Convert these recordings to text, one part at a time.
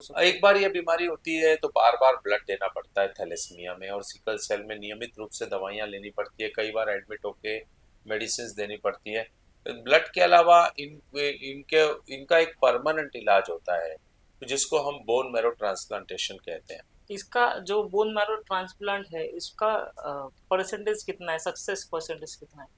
एक बार ये बीमारी होती है तो बार बार ब्लड देना पड़ता है थैलेसीमिया में, और सिकल सेल में नियमित रूप से दवाइयाँ लेनी पड़ती है, कई बार एडमिट होके मेडिसिन देनी पड़ती है। ब्लड के अलावा इनके इनका एक परमानेंट इलाज होता है, तो जिसको हम बोन मैरो ट्रांसप्लांटेशन कहते हैं। इसका जो बोन मैरो ट्रांसप्लांट है, इसका परसेंटेज कितना है, सक्सेस परसेंटेज कितना है?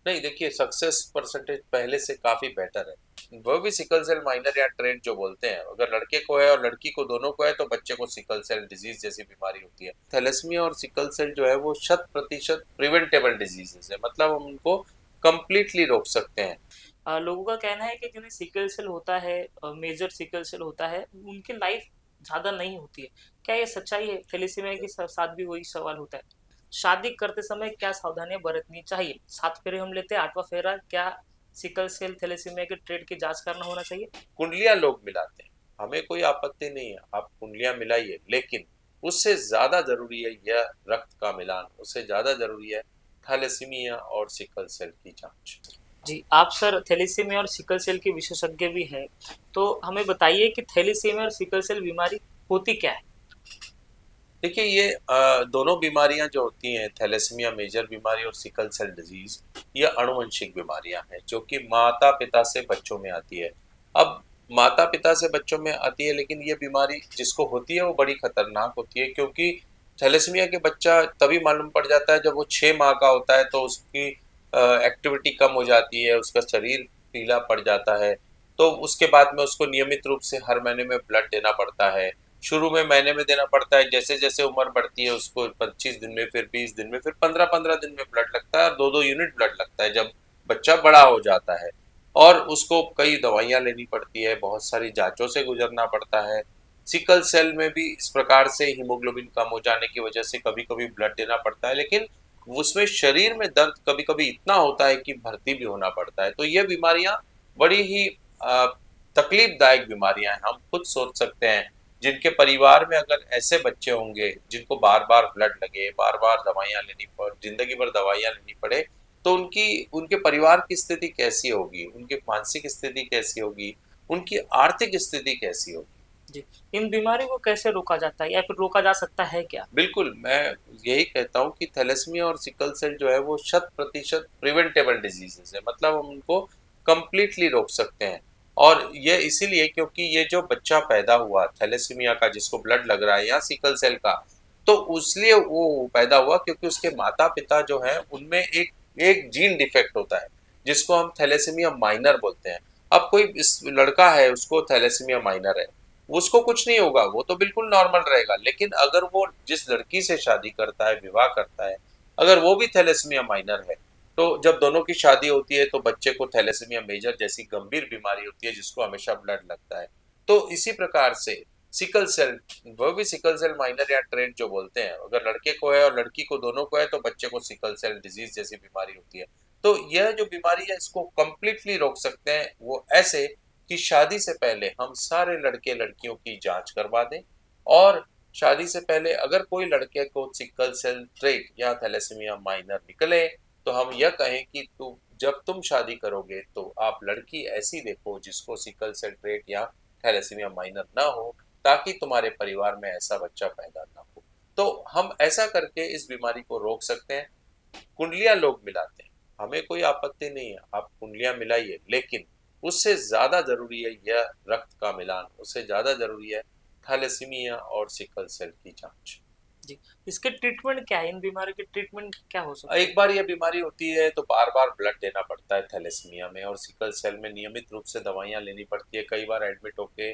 नहीं, देखिए, सक्सेस परसेंटेज पहले से काफी बेटर है। वो भी सिकल सेल माइनर या ट्रेट जो बोलते हैं, अगर लड़के को है और लड़की को दोनों को है तो बच्चे को सिकल सेल डिजीज जैसी बीमारी होती है। थैलेसीमिया और सिकल सेल जो है वो 100% प्रिवेंटेबल डिजीजेस है, मतलब हम उनको कंप्लीटली रोक सकते हैं। लोगों का कहना है कि जिन्हें सिकल सेल होता है, मेजर सिकल सेल होता है, उनकी लाइफ ज़्यादा नहीं होती है। क्या ये सच्चाई है? थैलेसीमिया के साथ भी वही सवाल होता है। शादी करते समय क्या सावधानियां बरतनी चाहिए? 7 फेरे हम लेते हैं, 8वां फेरा क्या सिकल सेल थैलेसीमिया के ट्रेड की जांच करना होना चाहिए? कुंडलियां लोग मिलाते हैं, हमें कोई आपत्ति नहीं है, आप कुंडलियां मिलाइए, लेकिन उससे ज्यादा जरूरी है यह रक्त का मिलान, उससे ज्यादा जरूरी है थैलेसीमिया और सिकल सेल की जांच। जी, आप सर थैलेसीमिया और सिकल सेल के विशेषज्ञ भी हैं, तो हमें बताइए कि थैलेसीमिया और सिकल सेल बीमारी होती क्या है? देखिए, ये दोनों बीमारियां जो होती हैं, थैलेसीमिया मेजर बीमारी और सिकल सेल डिजीज, ये अनुवंशिक बीमारियां हैं जो कि माता पिता से बच्चों में आती है। अब माता पिता से बच्चों में आती है, लेकिन ये बीमारी जिसको होती है वो बड़ी खतरनाक होती है, क्योंकि थैलेसीमिया के बच्चा तभी मालूम पड़ जाता है जब वो 6 माह का होता है, तो उसकी एक्टिविटी कम हो जाती है, उसका शरीर पीला पड़ जाता है। तो उसके बाद में उसको नियमित रूप से हर महीने में ब्लड देना पड़ता है। शुरू में महीने में देना पड़ता है, जैसे जैसे उम्र बढ़ती है उसको 25 दिन में, फिर 20 दिन में, फिर 15-15 दिन में ब्लड लगता है, और 2-2 यूनिट ब्लड लगता है जब बच्चा बड़ा हो जाता है। और उसको कई दवाइयाँ लेनी पड़ती है, बहुत सारी जांचों से गुजरना पड़ता है। सिकल सेल में भी इस प्रकार से हीमोग्लोबिन कम हो जाने की वजह से कभी कभी ब्लड देना पड़ता है, लेकिन उसमें शरीर में दर्द कभी कभी इतना होता है कि भर्ती भी होना पड़ता है। तो ये बीमारियां बड़ी ही तकलीफदायक बीमारियां हैं, हम खुद सोच सकते हैं। जिनके परिवार में अगर ऐसे बच्चे होंगे जिनको बार बार ब्लड लगे, बार बार दवाइयाँ लेनी पड़े, जिंदगी भर दवाइयाँ लेनी पड़े, तो उनकी उनके परिवार की स्थिति कैसी होगी, उनकी मानसिक स्थिति कैसी होगी, उनकी आर्थिक स्थिति कैसी होगी। जी, इन बीमारियों को कैसे रोका जाता है या फिर रोका जा सकता है क्या? बिल्कुल, मैं यही कहता हूँ कि थैलेसीमिया और सिकल सेल जो है वो 100% प्रिवेंटेबल डिजीजेस है, मतलब हम उनको कंप्लीटली रोक सकते हैं। और ये इसीलिए क्योंकि ये जो बच्चा पैदा हुआ थैलेसीमिया का, जिसको ब्लड लग रहा है, या सिकल सेल का, तो उसलिए वो पैदा हुआ क्योंकि उसके माता पिता जो है उनमें एक एक जीन डिफेक्ट होता है, जिसको हम थैलेसीमिया माइनर बोलते हैं। अब कोई इस लड़का है, उसको थैलेसीमिया माइनर है, उसको कुछ नहीं होगा, वो तो बिल्कुल नॉर्मल रहेगा, लेकिन अगर वो जिस लड़की से शादी करता है, विवाह करता है, अगर वो भी थैलेसीमिया माइनर है, तो जब दोनों की शादी होती है तो बच्चे को थैलेसीमिया मेजर जैसी गंभीर बीमारी होती है, जिसको हमेशा ब्लड लगता है। तो इसी प्रकार से सिकल सेल, वो भी सिकल सेल माइनर या ट्रेट जो बोलते हैं, अगर लड़के को है और लड़की को दोनों को है तो बच्चे को सिकल सेल डिजीज जैसी बीमारी होती है। तो यह जो बीमारी है, इसको कंप्लीटली रोक सकते हैं वो ऐसे कि शादी से पहले हम सारे लड़के लड़कियों की जांच करवा दें, और शादी से पहले अगर कोई लड़के को सिकल सेल ट्रेट या थैलेसीमिया माइनर निकले, तो हम यह कहें कि जब तुम शादी करोगे तो आप लड़की ऐसी देखो जिसको सिकल सेल ट्रेट या थैलेसीमिया माइनर ना हो, ताकि तुम्हारे परिवार में ऐसा बच्चा पैदा ना हो। तो हम ऐसा करके इस बीमारी को रोक सकते हैं। कुंडलियां लोग मिलाते हैं, हमें कोई आपत्ति नहीं है, आप कुंडलियां मिलाइए, लेकिन उससे ज्यादा जरूरी है यह रक्त का मिलान, उससे ज्यादा जरूरी है थैलेसीमिया और सिकल सेल की जांच। जी, इसके ट्रीटमेंट क्या है? इन बीमारियों के ट्रीटमेंट क्या हो सकते एक हैं? बार यह बीमारी होती है तो बार बार ब्लड देना पड़ता है थैलेसीमिया में, और सिकल सेल में नियमित रूप से दवाइयाँ लेनी पड़ती है, कई बार एडमिट होके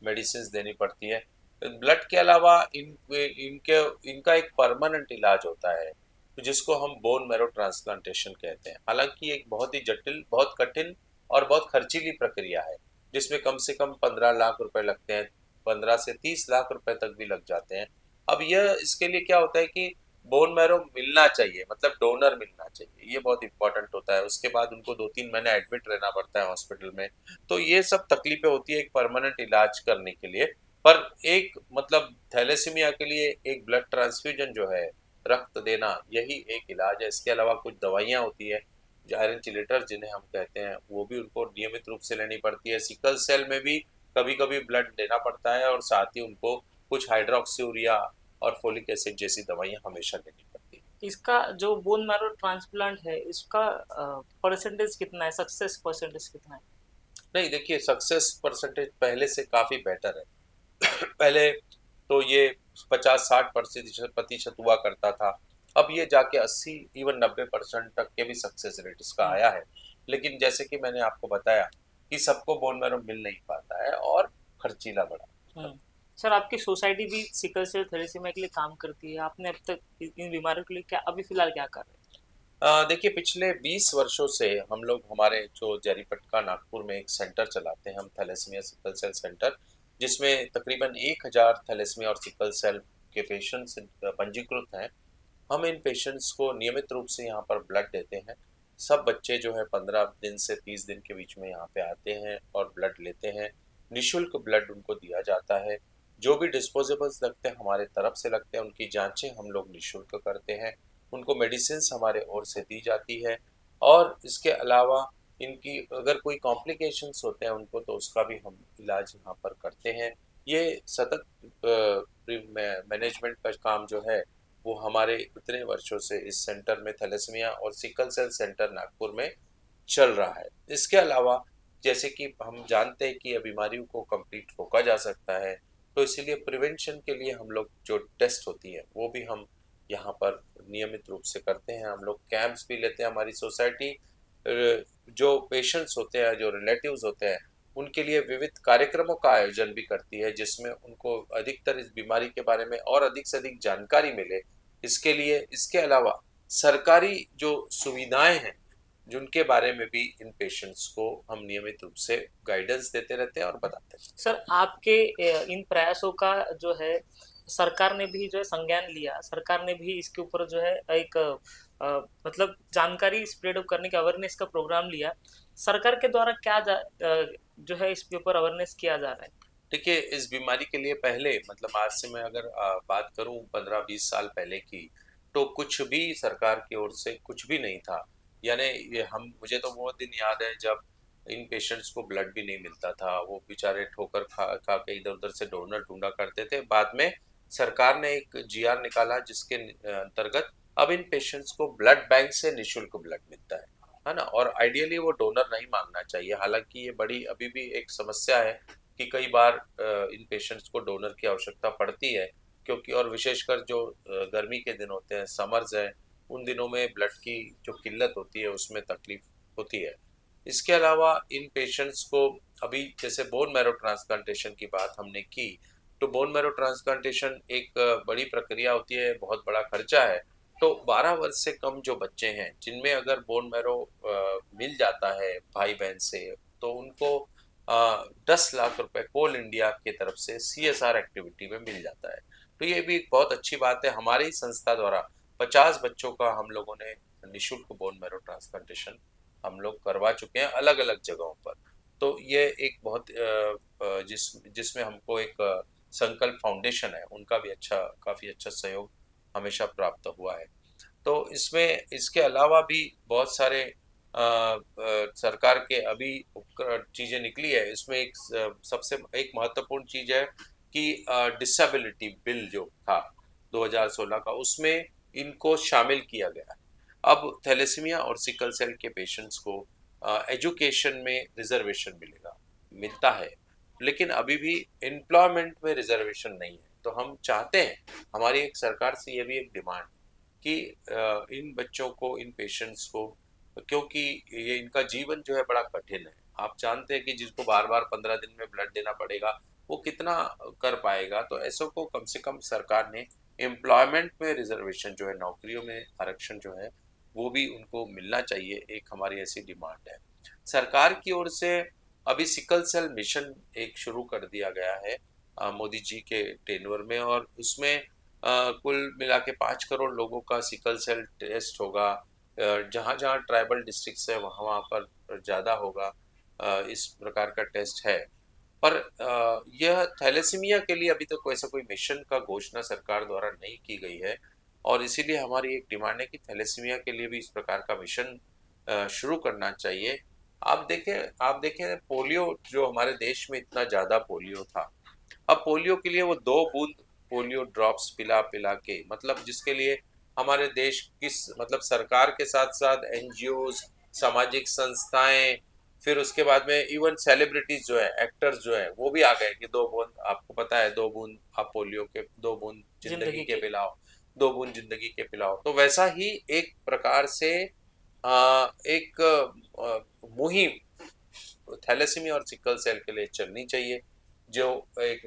मेडिसिन देनी पड़ती है। ब्लड के अलावा इनके इनका एक परमानेंट इलाज होता है, तो जिसको हम बोन मैरो ट्रांसप्लांटेशन कहते हैं। हालांकि एक बहुत ही जटिल, बहुत कठिन और बहुत खर्चीली प्रक्रिया है, जिसमें कम से कम 15 लाख रुपए लगते हैं, 15 से 30 लाख रुपए तक भी लग जाते हैं। अब यह इसके लिए क्या होता है कि बोन मैरो मिलना चाहिए, मतलब डोनर मिलना चाहिए, ये बहुत इंपॉर्टेंट होता है। उसके बाद उनको 2-3 महीने एडमिट रहना पड़ता है हॉस्पिटल में। तो ये सब तकलीफें होती है एक परमानेंट इलाज करने के लिए। पर एक मतलब थैलेसीमिया के लिए एक ब्लड ट्रांसफ्यूजन जो है, रक्त देना, यही एक इलाज है। इसके अलावा कुछ दवाइयाँ होती है, आयरन चिलेटर जिन्हें हम कहते हैं, वो भी उनको नियमित रूप से लेनी पड़ती है। सिकल सेल में भी कभी कभी ब्लड देना पड़ता है और साथ ही उनको कुछ हाइड्रोक्सीयूरिया और फोलिक एसिड जैसी दवाइयाँ हमेशा लेनी पड़ती हैं। इसका जो बोन मैरो ट्रांसप्लांट है, इसका परसेंटेज कितना है, सक्सेस परसेंटेज कितना है? नहीं, देखिए सक्सेस परसेंटेज पहले से काफ़ी बेटर है। पहले तो ये 50-60% प्रतिशत हुआ करता था। अब ये जाके 80 इवन 90% तक के भी सक्सेस रेट इसका हम्म। आया है। लेकिन जैसे कि मैंने आपको बताया कि सबको बोन मैरो मिल नहीं पाता है और खर्चीला बड़ा। हम्म। सर, आपकी सोसाइटी भी सिकल सेल थैलेसीमिया के लिए काम करती है। आपने अब तक इन बीमारियों के लिए क्या, अभी फिलहाल क्या कर रहे हैं? देखिए पिछले 20 वर्षों से हम लोग हमारे जो जरीपटका नागपुर में एक सेंटर चलाते हैं हम थैलेसीमिया सिकल सेल सेंटर, जिसमें तकरीबन 1000 थैलेसीमिया और सिकल सेल के पेशेंट्स पंजीकृत हैं। हम इन पेशेंट्स को नियमित रूप से यहाँ पर ब्लड देते हैं। सब बच्चे जो है 15 दिन से 30 दिन के बीच में यहाँ पे आते हैं और ब्लड लेते हैं। निशुल्क ब्लड उनको दिया जाता है। जो भी डिस्पोजेबल्स लगते हैं हमारे तरफ से लगते हैं, उनकी जांचें हम लोग निशुल्क करते हैं। उनको मेडिसिन हमारे ओर से दी जाती है और इसके अलावा इनकी अगर कोई कॉम्प्लिकेशंस होते हैं उनको तो उसका भी हम इलाज यहाँ पर करते हैं। ये सतत मैनेजमेंट का काम जो है वो हमारे इतने वर्षों से इस सेंटर में थैलेसीमिया और सिकल सेल सेंटर नागपुर में चल रहा है। इसके अलावा जैसे कि हम जानते हैं कि ये बीमारियों को कंप्लीट रोका जा सकता है, तो इसीलिए प्रिवेंशन के लिए हम लोग जो टेस्ट होती है वो भी हम यहाँ पर नियमित रूप से करते हैं। हम लोग कैंप्स भी लेते हैं। हमारी सोसाइटी जो पेशेंट्स होते हैं, जो रिलेटिव्स होते हैं, उनके लिए विविध कार्यक्रमों का आयोजन भी करती है जिसमें उनको अधिकतर इस बीमारी के बारे में और अधिक से अधिक जानकारी मिले। इसके लिए इसके अलावा सरकारी जो सुविधाएं हैं जिनके बारे में भी इन पेशेंट्स को हम नियमित रूप से गाइडेंस देते रहते हैं और बताते हैं। सर, आपके इन प्रयासों का जो है, सरकार ने भी जो है संज्ञान लिया। सरकार ने भी इसके ऊपर जो है एक मतलब जानकारी स्प्रेड करने का अवेयरनेस का प्रोग्राम लिया। सरकार के द्वारा क्या जो है इसके ऊपर अवेयरनेस किया जा रहा है? देखिए इस बीमारी के लिए पहले मतलब आज से मैं अगर बात करूं 15-20 साल पहले की, तो कुछ भी सरकार की ओर से कुछ भी नहीं था। यानी ये हम मुझे तो वो दिन याद है जब इन पेशेंट्स को ब्लड भी नहीं मिलता था। वो बेचारे ठोकर खा खा के इधर उधर से डोनर ढूंढा करते थे। बाद में सरकार ने एक जीआर निकाला जिसके अंतर्गत अब इन पेशेंट्स को ब्लड बैंक से निशुल्क ब्लड मिलता है ना। और आइडियली वो डोनर नहीं मांगना चाहिए। हालांकि ये बड़ी अभी भी एक समस्या है कि कई बार इन पेशेंट्स को डोनर की आवश्यकता पड़ती है, क्योंकि और विशेषकर जो गर्मी के दिन होते हैं, समर्स है, उन दिनों में ब्लड की जो किल्लत होती है उसमें तकलीफ होती है। इसके अलावा इन पेशेंट्स को अभी जैसे बोन मैरो ट्रांसप्लांटेशन की बात हमने की, तो बोन मैरो ट्रांसप्लांटेशन एक बड़ी प्रक्रिया होती है, बहुत बड़ा खर्चा है। तो 12 वर्ष से कम जो बच्चे हैं जिनमें अगर बोन मैरो मिल जाता है भाई बहन से, तो उनको 10 लाख रुपए कोल इंडिया की तरफ से सीएसआर एक्टिविटी में मिल जाता है। तो ये भी एक बहुत अच्छी बात है। हमारी संस्था द्वारा 50 बच्चों का हम लोगों ने निशुल्क बोन मैरो ट्रांसप्लांटेशन हम लोग करवा चुके हैं अलग अलग जगहों पर। तो ये एक बहुत जिसमें हमको एक संकल्प फाउंडेशन है उनका भी काफ़ी अच्छा सहयोग हमेशा प्राप्त हुआ है। तो इसमें इसके अलावा भी बहुत सारे सरकार के अभी उपकरण चीज़ें निकली है। इसमें एक सबसे एक महत्वपूर्ण चीज़ है कि डिसेबिलिटी बिल जो था 2016 का, उसमें इनको शामिल किया गया। अब थैलेसीमिया और सिकल सेल के पेशेंट्स को एजुकेशन में रिजर्वेशन मिलता है, लेकिन अभी भी एम्प्लॉयमेंट में रिजर्वेशन नहीं है। तो हम चाहते हैं, हमारी एक सरकार से ये भी एक डिमांड कि इन बच्चों को, इन पेशेंट्स को, क्योंकि ये इनका जीवन जो है बड़ा कठिन है। आप जानते हैं कि जिसको बार बार 15 दिन में ब्लड देना पड़ेगा वो कितना कर पाएगा। तो ऐसों को कम से कम सरकार ने एम्प्लॉयमेंट में रिजर्वेशन जो है, नौकरियों में आरक्षण जो है वो भी उनको मिलना चाहिए, एक हमारी ऐसी डिमांड है। सरकार की ओर से अभी सिकल सेल मिशन एक शुरू कर दिया गया है मोदी जी के टेन्योर में, और उसमें कुल मिला के 5 करोड़ लोगों का सिकल सेल टेस्ट होगा। जहाँ जहाँ ट्राइबल डिस्ट्रिक्ट्स है वहाँ वहाँ पर ज़्यादा होगा। इस प्रकार का टेस्ट है। पर यह थैलेसीमिया के लिए अभी तक वैसा कोई मिशन का घोषणा सरकार द्वारा नहीं की गई है, और इसीलिए हमारी एक डिमांड है कि थैलेसीमिया के लिए भी इस प्रकार का मिशन शुरू करना चाहिए। आप देखें पोलियो जो हमारे देश में इतना ज़्यादा पोलियो था, अब पोलियो के लिए वो 2 बूंद पोलियो ड्रॉप्स पिला-पिला के मतलब जिसके लिए हमारे देश किस मतलब सरकार के साथ-साथ एनजीओज़, सामाजिक संस्थाएँ, फिर उसके बाद में इवन सेलिब्रिटीज़ जो हैं, एक्टर्स जो हैं, वो भी आ गए कि 2 बूंद आपको पता है 2 बूंद आप पोलियो के 2 बूंद ज़िंदगी जिंदगी के के। पिलाओ, 2 बूंद ज़िंदगी के पिलाओ। तो वैसा ही एक प्रकार से एक मुहिम थैलेसीमिया और सिकल सेल के लिए चलनी चाहिए, जो एक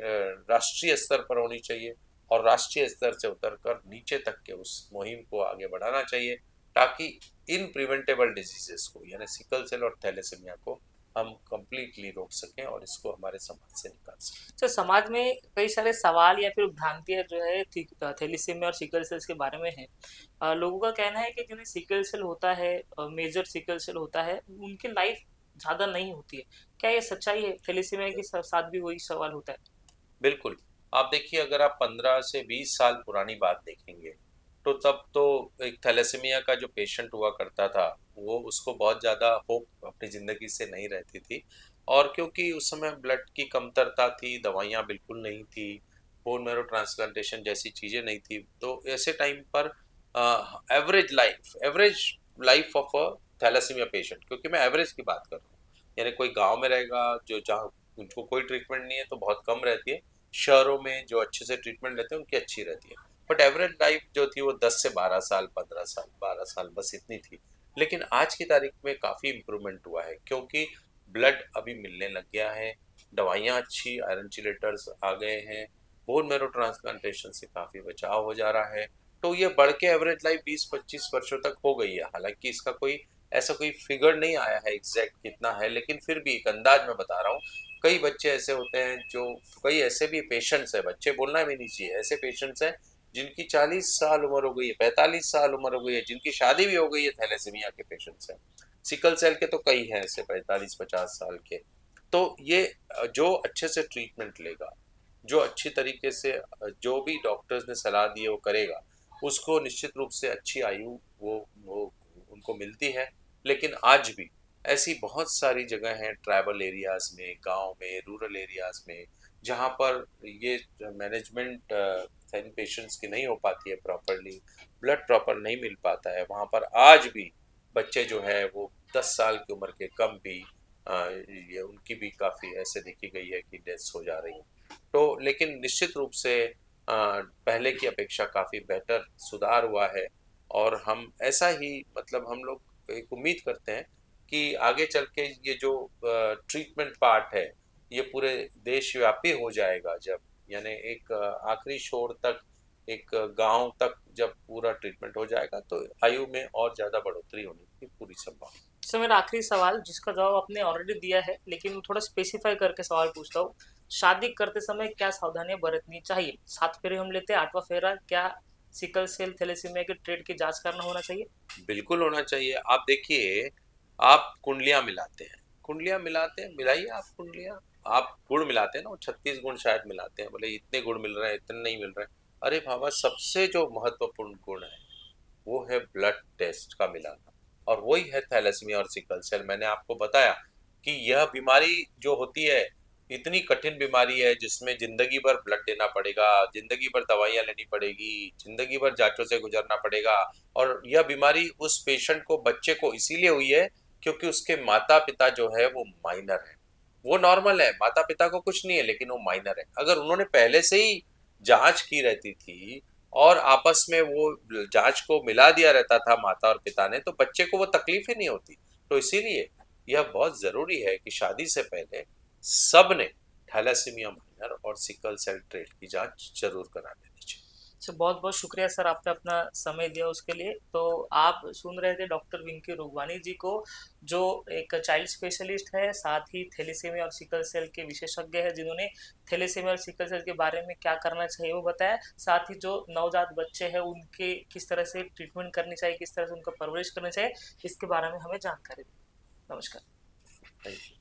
राष्ट्रीय स्तर पर होनी चाहिए और राष्ट्रीय स्तर से उतरकर नीचे तक के उस मुहिम को आगे बढ़ाना चाहिए, ताकि इन प्रिवेंटेबल डिजीजेस को यानी सिकल सेल और थैलेसीमिया को हम कंप्लीटली रोक सकें और इसको हमारे समाज से निकाल सकें। तो समाज में कई सारे सवाल या फिर भ्रांतियां जो है थैलीसीमिया और सिकल सेल्स के बारे में है। लोगों का कहना है कि जिन्हें सिकल सेल होता है, मेजर सिकल सेल होता है, उनकी लाइफ ज्यादा नहीं होती है। क्या ये सच्चाई है? थैलीसीमिया के साथ भी वही सवाल होता है। बिल्कुल। आप देखिए अगर आप 15 से 20 साल पुरानी बात देखेंगे, तो तब तो एक थैलेसीमिया का जो पेशेंट हुआ करता था, वो उसको बहुत ज़्यादा होप अपनी ज़िंदगी से नहीं रहती थी और क्योंकि उस समय ब्लड की कमतरता थी, दवाइयाँ बिल्कुल नहीं थी, बोन मैरो ट्रांसप्लांटेशन जैसी चीज़ें नहीं थी, तो ऐसे टाइम पर average life of a thalassemia patient क्योंकि मैं एवरेज की बात कर रहा हूँ, यानी कोई गाँव में रहेगा जो जहाँ उनको कोई ट्रीटमेंट नहीं है तो बहुत कम रहती है, शहरों में जो अच्छे से ट्रीटमेंट लेते हैं उनकी अच्छी रहती है, बट एवरेज लाइफ जो थी वो 10 से 12 साल, 15 साल, 12 साल बस इतनी थी। लेकिन आज की तारीख में काफ़ी इम्प्रूवमेंट हुआ है क्योंकि ब्लड अभी मिलने लग गया है, दवाइयाँ अच्छी, आयरन चिलेटर्स आ गए हैं, बोन मैरो ट्रांसप्लांटेशन से काफ़ी बचाव हो जा रहा है, तो ये बढ़ के एवरेज लाइफ 20-25 वर्षों तक हो गई है। हालांकि इसका कोई ऐसा कोई फिगर नहीं आया है एग्जैक्ट कितना है, लेकिन फिर भी एक अंदाज मैं बता रहा हूँ। कई बच्चे ऐसे होते हैं जो कई ऐसे भी पेशेंट्स हैं, बच्चे बोलना भी नहीं चाहिए, ऐसे पेशेंट्स हैं जिनकी 40 साल उम्र हो गई है, 45 साल उम्र हो गई है, जिनकी शादी भी हो गई है, थैलेसीमिया के पेशेंट्स हैं। सिकल सेल के तो कई हैं ऐसे 45-50 साल के। तो ये जो अच्छे से ट्रीटमेंट लेगा, जो अच्छी तरीके से जो भी डॉक्टर्स ने सलाह दी है वो करेगा, उसको निश्चित रूप से अच्छी आयु वो उनको मिलती है। लेकिन आज भी ऐसी बहुत सारी जगह हैं ट्राइबल एरियाज में, गांव में, रूरल एरियाज में, जहां पर ये मैनेजमेंट इन पेशेंट्स की नहीं हो पाती है प्रॉपरली, ब्लड प्रॉपर नहीं मिल पाता है, वहां पर आज भी बच्चे जो है वो 10 साल की उम्र के कम भी ये उनकी भी काफ़ी ऐसे देखी गई है कि डेथ्स हो जा रही हैं। तो लेकिन निश्चित रूप से पहले की अपेक्षा काफ़ी बेहतर सुधार हुआ है और हम ऐसा ही मतलब हम लोग एक उम्मीद करते हैं कि आगे चल के ये जो ट्रीटमेंट पार्ट है ये पूरे देशव्यापी हो जाएगा, जब यानी एक आखिरी छोर तक, एक गांव तक जब पूरा ट्रीटमेंट हो जाएगा तो आयु में और ज़्यादा बढ़ोतरी होने की पूरी संभावना। सर, मेरा आखिरी सवाल जिसका जवाब आपने ऑलरेडी दिया है, लेकिन थोड़ा स्पेसिफाई करके सवाल पूछता हूँ। शादी करते समय क्या सावधानियां बरतनी चाहिए? 7 फेरे हम लेते हैं, 8वां फेरा क्या सिकल सेल थैलेसीमिया के ट्रेड की जांच करना होना चाहिए? बिल्कुल होना चाहिए। आप देखिए, आप कुंडलियाँ मिलाते हैं, कुंडलियाँ मिलाते हैं, मिलाइए आप कुंडलियाँ। आप गुण मिलाते हैं ना, वो 36 गुण शायद मिलाते हैं, बोले इतने गुण मिल रहे हैं, इतने नहीं मिल रहे हैं। अरे बाबा, सबसे जो महत्वपूर्ण गुण है, वो है ब्लड टेस्ट का मिलाना और वही है थैलेसीमिया और सिकल सेल। मैंने आपको बताया कि यह बीमारी जो होती है इतनी कठिन बीमारी है जिसमें जिंदगी भर ब्लड देना पड़ेगा, जिंदगी भर दवाइयाँ लेनी पड़ेगी, जिंदगी भर जांचों से गुजरना पड़ेगा। और यह बीमारी उस पेशेंट को, बच्चे को इसीलिए हुई है क्योंकि उसके माता पिता जो है वो माइनर है, वो नॉर्मल है, माता पिता को कुछ नहीं है लेकिन वो माइनर है। अगर उन्होंने पहले से ही जांच की रहती थी और आपस में वो जांच को मिला दिया रहता था माता और पिता ने, तो बच्चे को वो तकलीफ ही नहीं होती। तो इसीलिए यह बहुत जरूरी है कि शादी से पहले सब ने थैलेसीमिया माइनर और सिकल सेल ट्रेट की जांच जरूर करा लेनी चाहिए। सर, बहुत बहुत शुक्रिया सर, आपने अपना समय दिया उसके लिए। तो आप सुन रहे थे डॉक्टर विंकी रुगवानी जी को, जो एक चाइल्ड स्पेशलिस्ट है, साथ ही थैलेसीमिया और सिकल सेल के विशेषज्ञ है, जिन्होंने थैलेसीमिया और सिकल सेल के बारे में क्या करना चाहिए वो बताया। साथ ही जो नवजात बच्चे हैं उनके किस तरह से ट्रीटमेंट करनी चाहिए, किस तरह से उनका परवरिश करनी चाहिए, इसके बारे में हमें जानकारी दी। नमस्कार। Thank you.